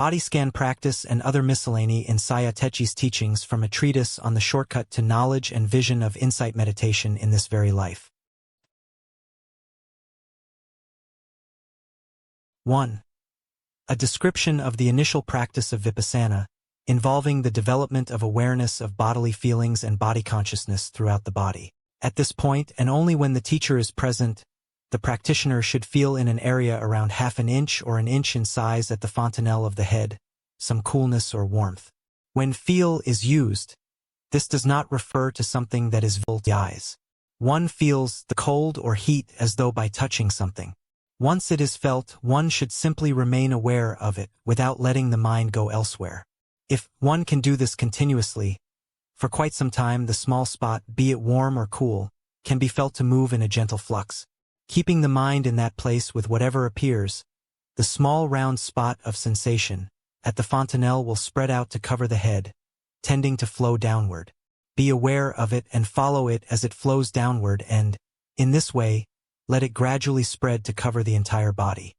Body scan practice and other miscellany in Sayā Thetgyi's teachings from a treatise on the shortcut to knowledge and vision of insight meditation in this very life. 1. A description of the initial practice of Vipassana, involving the development of awareness of bodily feelings and body consciousness throughout the body. At this point, and only when the teacher is present, the practitioner should feel in an area around half an inch or an inch in size at the fontanelle of the head, some coolness or warmth. When feel is used, this does not refer to something that is visible to the eyes. One feels the cold or heat as though by touching something. Once it is felt, one should simply remain aware of it without letting the mind go elsewhere. If one can do this continuously, for quite some time the small spot, be it warm or cool, can be felt to move in a gentle flux. Keeping the mind in that place with whatever appears, the small round spot of sensation at the fontanelle will spread out to cover the head, tending to flow downward. Be aware of it and follow it as it flows downward and, in this way, let it gradually spread to cover the entire body.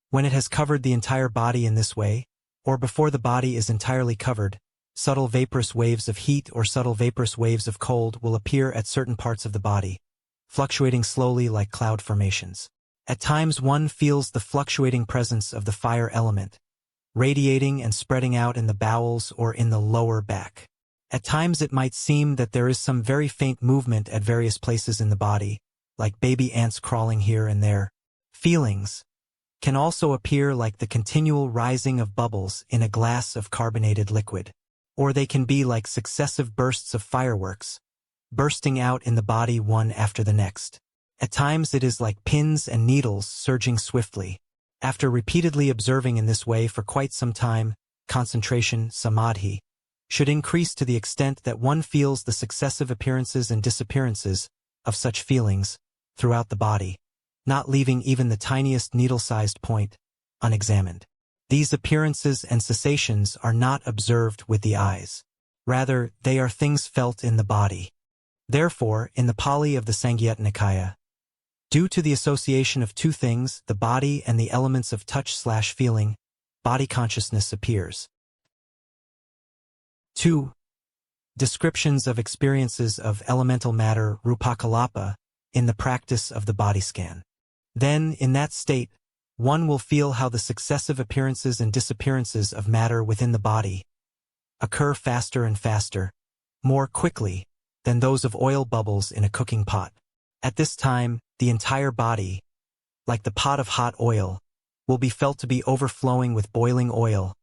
When it has covered the entire body in this way, or before the body is entirely covered, subtle vaporous waves of heat or subtle vaporous waves of cold will appear at certain parts of the body, fluctuating slowly like cloud formations. At times one feels the fluctuating presence of the fire element, radiating and spreading out in the bowels or in the lower back. At times it might seem that there is some very faint movement at various places in the body, like baby ants crawling here and there. Feelings can also appear like the continual rising of bubbles in a glass of carbonated liquid, or they can be like successive bursts of fireworks, bursting out in the body one after the next. At times it is like pins and needles surging swiftly. After repeatedly observing in this way for quite some time, concentration, samadhi, should increase to the extent that one feels the successive appearances and disappearances of such feelings throughout the body, not leaving even the tiniest needle-sized point unexamined. These appearances and cessations are not observed with the eyes. Rather, they are things felt in the body. Therefore, in the Pali of the Samgyutta Nikaya, due to the association of two things, the body and the elements of touch/feeling, body consciousness appears. 2. Descriptions of experiences of elemental matter rupakalapa in the practice of the body scan. Then, in that state, one will feel how the successive appearances and disappearances of matter within the body occur faster and faster, more quickly, than those of oil bubbles in a cooking pot. At this time, the entire body, like the pot of hot oil, will be felt to be overflowing with boiling oil,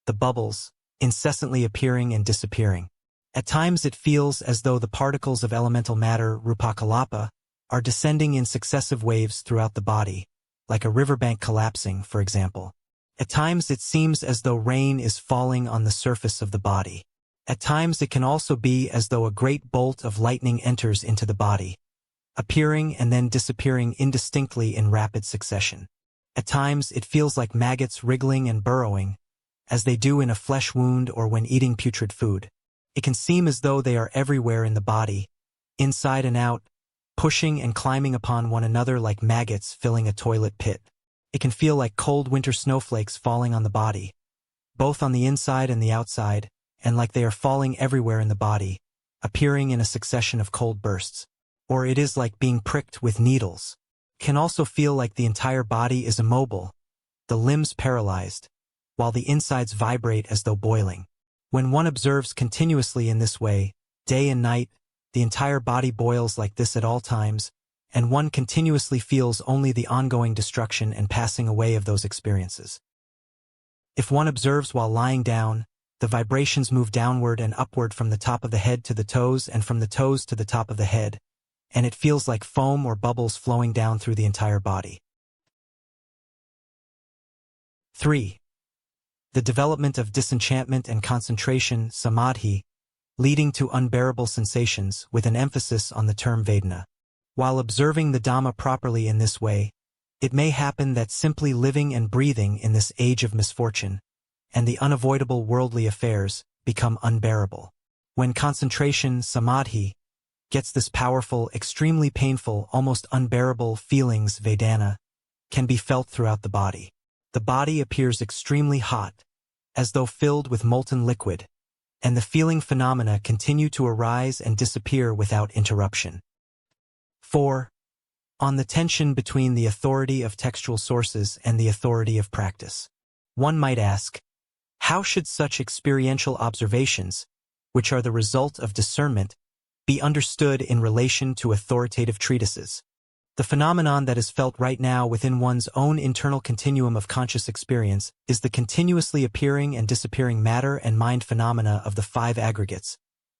the bubbles incessantly appearing and disappearing. At times it feels as though the particles of elemental matter rupakalapa are descending in successive waves throughout the body, like a riverbank collapsing, for example. At times it seems as though rain is falling on the surface of the body. At times it can also be as though a great bolt of lightning enters into the body, appearing and then disappearing indistinctly in rapid succession. At times it feels like maggots wriggling and burrowing, as they do in a flesh wound or when eating putrid food. It can seem as though they are everywhere in the body, inside and out, pushing and climbing upon one another like maggots filling a toilet pit. It can feel like cold winter snowflakes falling on the body, both on the inside and the outside, and like they are falling everywhere in the body, appearing in a succession of cold bursts. Or it is like being pricked with needles. It can also feel like the entire body is immobile, the limbs paralyzed, while the insides vibrate as though boiling. When one observes continuously in this way, day and night, the entire body boils like this at all times, and one continuously feels only the ongoing destruction and passing away of those experiences. If one observes while lying down, the vibrations move downward and upward from the top of the head to the toes and from the toes to the top of the head, and it feels like foam or bubbles flowing down through the entire body. 3. The development of disenchantment and concentration, samadhi, leading to unbearable sensations with an emphasis on the term Vedana. While observing the Dhamma properly in this way, it may happen that simply living and breathing in this age of misfortune, and the unavoidable worldly affairs, become unbearable. When concentration, samadhi, gets this powerful, extremely painful, almost unbearable feelings, Vedana, can be felt throughout the body. The body appears extremely hot, as though filled with molten liquid, and the feeling phenomena continue to arise and disappear without interruption. 4. On the tension between the authority of textual sources and the authority of practice. One might ask, how should such experiential observations, which are the result of discernment, be understood in relation to authoritative treatises? The phenomenon that is felt right now within one's own internal continuum of conscious experience is the continuously appearing and disappearing matter and mind phenomena of the five aggregates,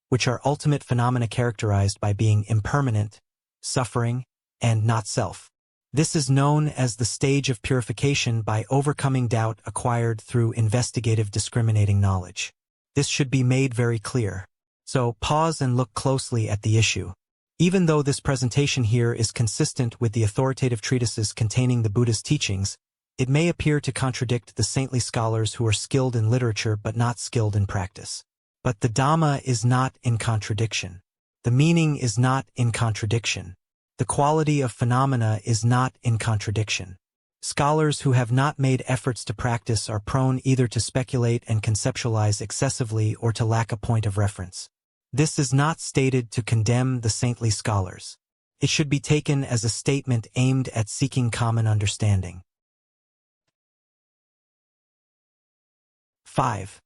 which are ultimate phenomena characterized by being impermanent, suffering, and not self. This is known as the stage of purification by overcoming doubt acquired through investigative discriminating knowledge. This should be made very clear. So pause and look closely at the issue. Even though this presentation here is consistent with the authoritative treatises containing the Buddha's teachings, it may appear to contradict the saintly scholars who are skilled in literature but not skilled in practice. But the Dhamma is not in contradiction. The meaning is not in contradiction. The quality of phenomena is not in contradiction. Scholars who have not made efforts to practice are prone either to speculate and conceptualize excessively or to lack a point of reference. This is not stated to condemn the saintly scholars. It should be taken as a statement aimed at seeking common understanding. 5.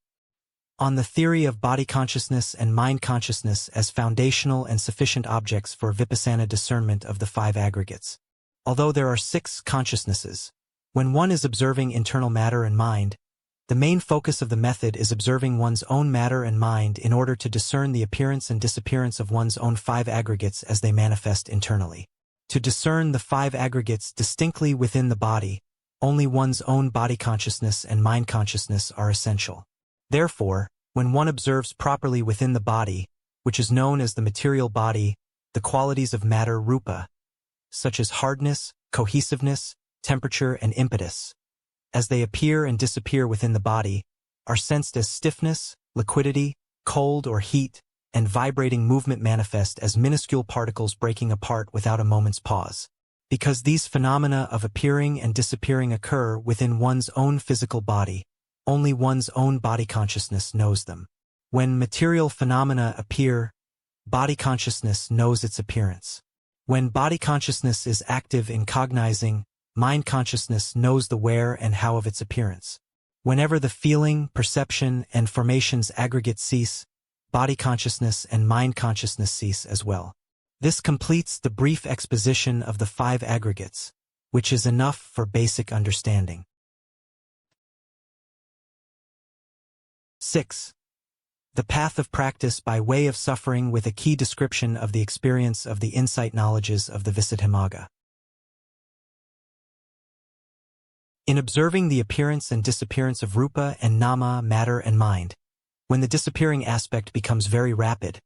On the theory of body consciousness and mind consciousness as foundational and sufficient objects for vipassana discernment of the five aggregates. Although there are 6 consciousnesses, when one is observing internal matter and mind, the main focus of the method is observing one's own matter and mind in order to discern the appearance and disappearance of one's own 5 aggregates as they manifest internally. To discern the 5 aggregates distinctly within the body, only one's own body consciousness and mind consciousness are essential. Therefore, when one observes properly within the body, which is known as the material body, the qualities of matter rupa, such as hardness, cohesiveness, temperature, and impetus, as they appear and disappear within the body, are sensed as stiffness, liquidity, cold or heat, and vibrating movement manifest as minuscule particles breaking apart without a moment's pause. Because these phenomena of appearing and disappearing occur within one's own physical body, only one's own body consciousness knows them. When material phenomena appear, body consciousness knows its appearance. When body consciousness is active in cognizing, mind consciousness knows the where and how of its appearance. Whenever the feeling, perception, and formations aggregate cease, body consciousness and mind consciousness cease as well. This completes the brief exposition of the 5 aggregates, which is enough for basic understanding. 6. The path of practice by way of suffering with a key description of the experience of the insight knowledges of the Visuddhimagga. In observing the appearance and disappearance of rupa and nama, matter and mind, when the disappearing aspect becomes very rapid,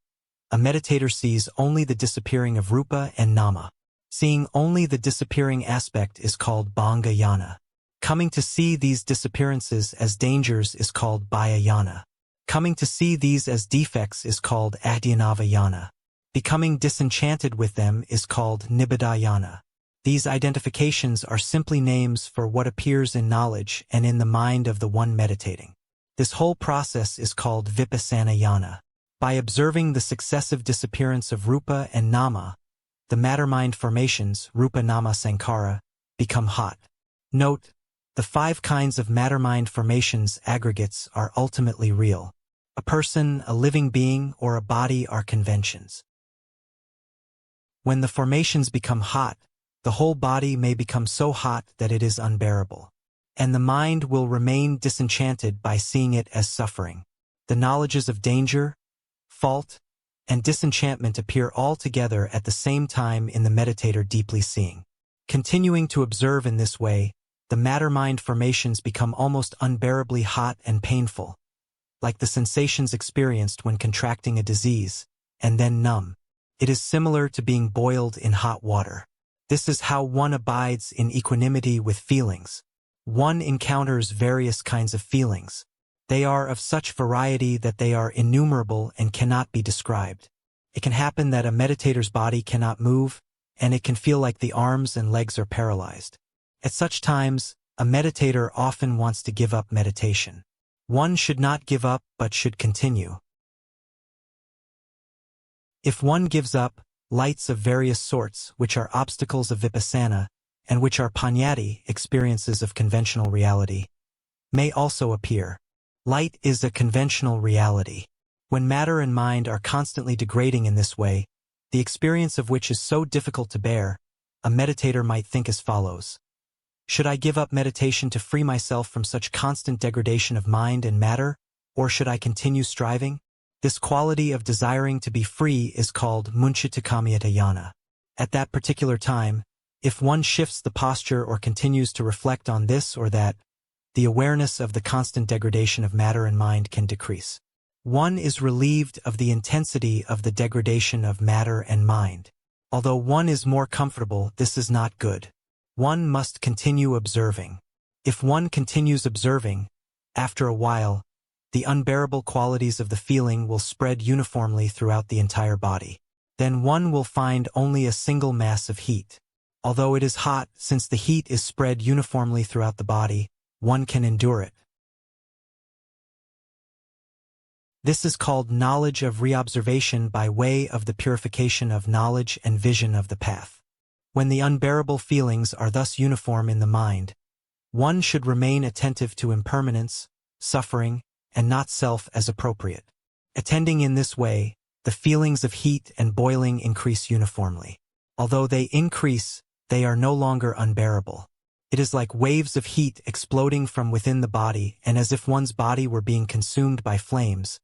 a meditator sees only the disappearing of rupa and nama. Seeing only the disappearing aspect is called bhanga-yana. Coming to see these disappearances as dangers is called bhaya-yana. Coming to see these as defects is called adhyanava-yana. Becoming disenchanted with them is called nibbida-yana. These identifications are simply names for what appears in knowledge and in the mind of the one meditating. This whole process is called vipassana-yana. By observing the successive disappearance of rupa and nama, the matter-mind formations, rupa nama sankhara, become hot. Note, the 5 kinds of matter-mind formations aggregates are ultimately real. A person, a living being, or a body are conventions. When the formations become hot, the whole body may become so hot that it is unbearable. And the mind will remain disenchanted by seeing it as suffering. The knowledges of danger, fault, and disenchantment appear all together at the same time in the meditator deeply seeing. Continuing to observe in this way, the matter-mind formations become almost unbearably hot and painful, like the sensations experienced when contracting a disease, and then numb. It is similar to being boiled in hot water. This is how one abides in equanimity with feelings. One encounters various kinds of feelings. They are of such variety that they are innumerable and cannot be described. It can happen that a meditator's body cannot move, and it can feel like the arms and legs are paralyzed. At such times, a meditator often wants to give up meditation. One should not give up but should continue. If one gives up, lights of various sorts, which are obstacles of vipassana, and which are paññatti, experiences of conventional reality, may also appear. Light is a conventional reality. When matter and mind are constantly degrading in this way, the experience of which is so difficult to bear, a meditator might think as follows. Should I give up meditation to free myself from such constant degradation of mind and matter, or should I continue striving? This quality of desiring to be free is called munchitakamiya yana. At that particular time, if one shifts the posture or continues to reflect on this or that, the awareness of the constant degradation of matter and mind can decrease. One is relieved of the intensity of the degradation of matter and mind. Although one is more comfortable, this is not good. One must continue observing. If one continues observing, after a while, the unbearable qualities of the feeling will spread uniformly throughout the entire body. Then one will find only a single mass of heat. Although it is hot, since the heat is spread uniformly throughout the body, one can endure it. This is called knowledge of reobservation by way of the purification of knowledge and vision of the path. When the unbearable feelings are thus uniform in the mind, one should remain attentive to impermanence, suffering, and not self as appropriate. Attending in this way, the feelings of heat and boiling increase uniformly. Although they increase, they are no longer unbearable. It is like waves of heat exploding from within the body and as if one's body were being consumed by flames,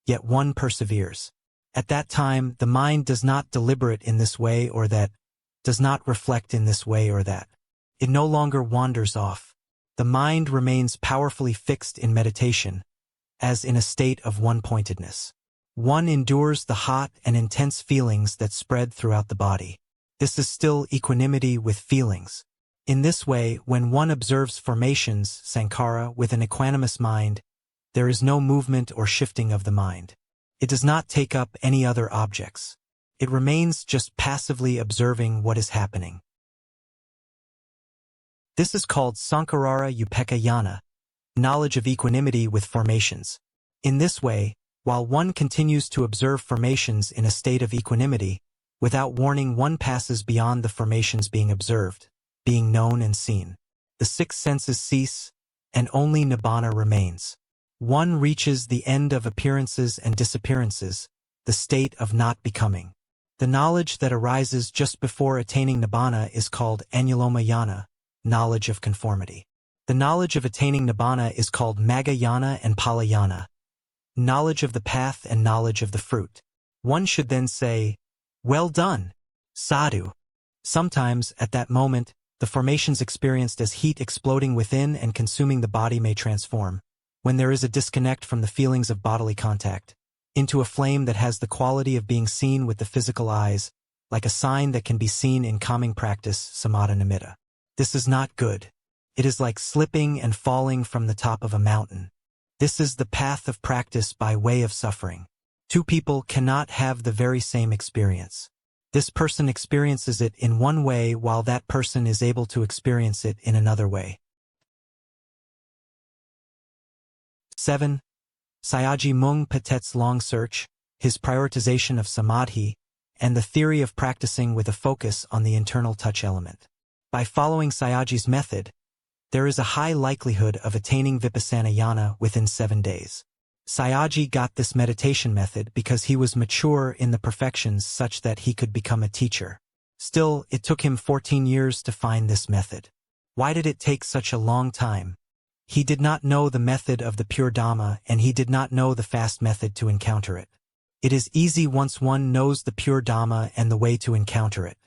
yet one perseveres. At that time, the mind does not deliberate in this way or that, does not reflect in this way or that. It no longer wanders off. The mind remains powerfully fixed in meditation, as in a state of one-pointedness. One endures the hot and intense feelings that spread throughout the body. This is still equanimity with feelings. In this way, when one observes formations, sankhara, with an equanimous mind, there is no movement or shifting of the mind. It does not take up any other objects. It remains just passively observing what is happening. This is called Sankarara Upeka Yana, knowledge of equanimity with formations. In this way, while one continues to observe formations in a state of equanimity, without warning one passes beyond the formations being observed, being known and seen. The six senses cease, and only nibbana remains. One reaches the end of appearances and disappearances, the state of not becoming. The knowledge that arises just before attaining nibbana is called anuloma yana, knowledge of conformity. The knowledge of attaining nibbana is called magga yana and phala yana, knowledge of the path and knowledge of the fruit. One should then say, "Well done, sadhu." Sometimes, at that moment, the formations experienced as heat exploding within and consuming the body may transform, when there is a disconnect from the feelings of bodily contact, into a flame that has the quality of being seen with the physical eyes, like a sign that can be seen in calming practice, samatha nimitta. This is not good. It is like slipping and falling from the top of a mountain. This is the path of practice by way of suffering. Two people cannot have the very same experience. This person experiences it in one way while that person is able to experience it in another way. 7. Sayagyi Mung Patet's long search, his prioritization of samadhi, and the theory of practicing with a focus on the internal touch element. By following Sayagyi's method, there is a high likelihood of attaining vipassana jnana within 7 days. Sayagyi got this meditation method because he was mature in the perfections such that he could become a teacher. Still, it took him 14 years to find this method. Why did it take such a long time? He did not know the method of the pure Dhamma and he did not know the fast method to encounter it. It is easy once one knows the pure Dhamma and the way to encounter it.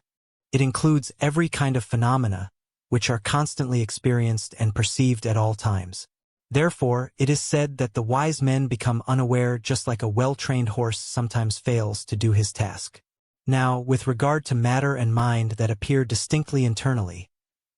It includes every kind of phenomena, which are constantly experienced and perceived at all times. Therefore, it is said that the wise men become unaware just like a well-trained horse sometimes fails to do his task. Now, with regard to matter and mind that appear distinctly internally,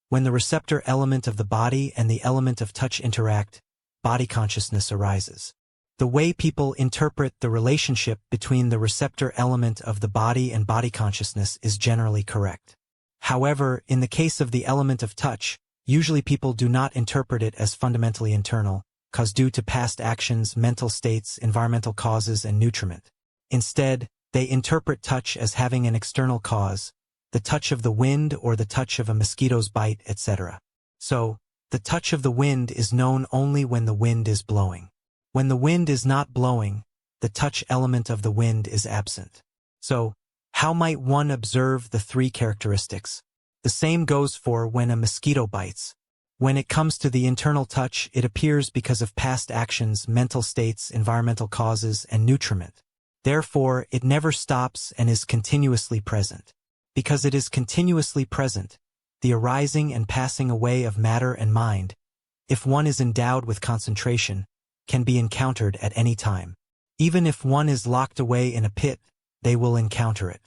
when the receptor element of the body and the element of touch interact, body consciousness arises. The way people interpret the relationship between the receptor element of the body and body consciousness is generally correct. However, in the case of the element of touch, Usually people do not interpret it as fundamentally internal, cause due to past actions, mental states, environmental causes, and nutriment. Instead, they interpret touch as having an external cause, the touch of the wind or the touch of a mosquito's bite, etc. So, the touch of the wind is known only when the wind is blowing. When the wind is not blowing, the touch element of the wind is absent. So, how might one observe the three characteristics? The same goes for when a mosquito bites. When it comes to the internal touch, it appears because of past actions, mental states, environmental causes, and nutriment. Therefore, it never stops and is continuously present. Because it is continuously present, the arising and passing away of matter and mind, if one is endowed with concentration, can be encountered at any time. Even if one is locked away in a pit, they will encounter it.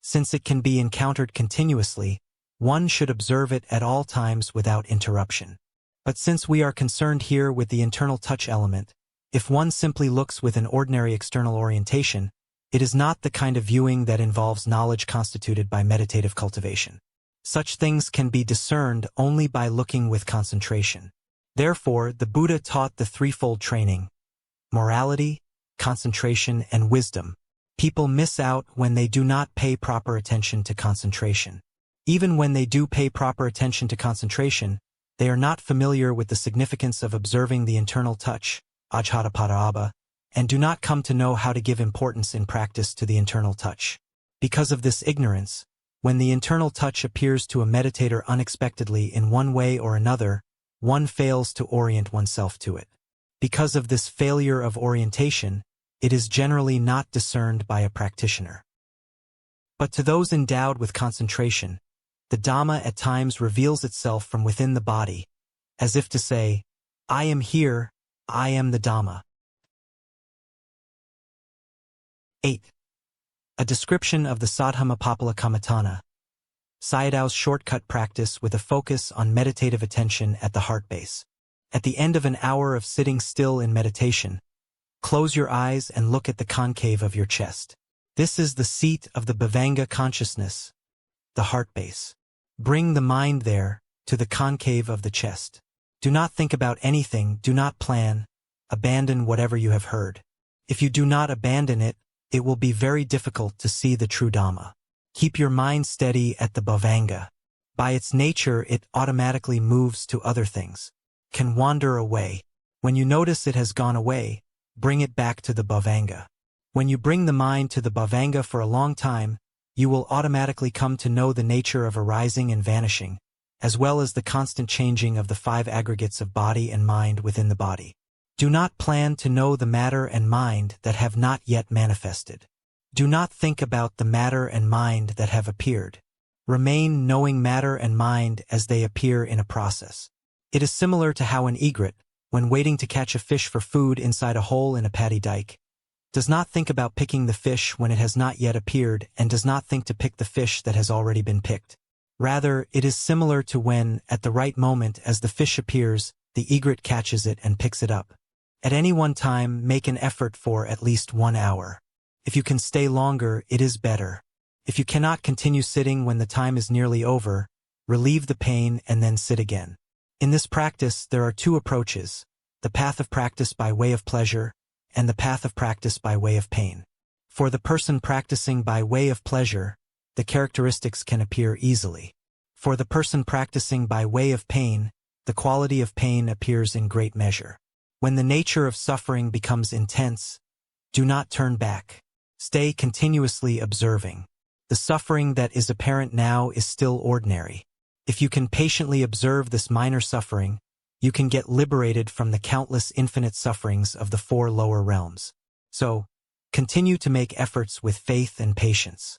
Since it can be encountered continuously, one should observe it at all times without interruption. But since we are concerned here with the internal touch element, if one simply looks with an ordinary external orientation, it is not the kind of viewing that involves knowledge constituted by meditative cultivation. Such things can be discerned only by looking with concentration. Therefore, the Buddha taught the threefold training: morality, concentration, and wisdom. People miss out when they do not pay proper attention to concentration. Even when they do pay proper attention to concentration, they are not familiar with the significance of observing the internal touch, ajhatapada, and do not come to know how to give importance in practice to the internal touch. Because of this ignorance, when the internal touch appears to a meditator unexpectedly in one way or another, one fails to orient oneself to it. Because of this failure of orientation, it is generally not discerned by a practitioner. But to those endowed with concentration, the Dhamma at times reveals itself from within the body, as if to say, "I am here, I am the Dhamma." 8. A description of the Sadhamapapala Kammatthana, Sayadaw's shortcut practice with a focus on meditative attention at the heart base. At the end of an hour of sitting still in meditation, close your eyes and look at the concave of your chest. This is the seat of the Bhavanga consciousness, the heart base. Bring the mind there, to the concave of the chest. Do not think about anything, do not plan, abandon whatever you have heard. If you do not abandon it, it will be very difficult to see the true Dhamma. Keep your mind steady at the Bhavanga. By its nature, it automatically moves to other things, can wander away. When you notice it has gone away, bring it back to the Bhavanga. When you bring the mind to the Bhavanga for a long time, you will automatically come to know the nature of arising and vanishing, as well as the constant changing of the 5 aggregates of body and mind within the body. Do not plan to know the matter and mind that have not yet manifested. Do not think about the matter and mind that have appeared. Remain knowing matter and mind as they appear in a process. It is similar to how an egret, when waiting to catch a fish for food inside a hole in a paddy dike, does not think about picking the fish when it has not yet appeared and does not think to pick the fish that has already been picked. Rather, it is similar to when, at the right moment as the fish appears, the egret catches it and picks it up. At any one time, make an effort for at least 1 hour. If you can stay longer, it is better. If you cannot continue sitting when the time is nearly over, relieve the pain and then sit again. In this practice, there are 2 approaches: the path of practice by way of pleasure, and the path of practice by way of pain. For the person practicing by way of pleasure, the characteristics can appear easily. For the person practicing by way of pain, the quality of pain appears in great measure. When the nature of suffering becomes intense, do not turn back. Stay continuously observing. The suffering that is apparent now is still ordinary. If you can patiently observe this minor suffering, you can get liberated from the countless infinite sufferings of the 4 lower realms. So, continue to make efforts with faith and patience.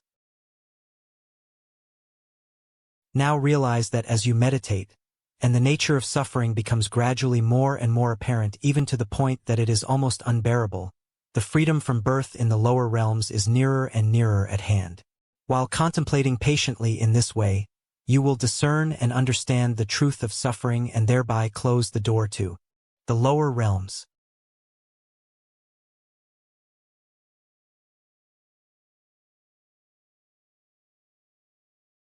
Now realize that as you meditate, and the nature of suffering becomes gradually more and more apparent even to the point that it is almost unbearable, the freedom from birth in the lower realms is nearer and nearer at hand. While contemplating patiently in this way, you will discern and understand the truth of suffering and thereby close the door to the lower realms.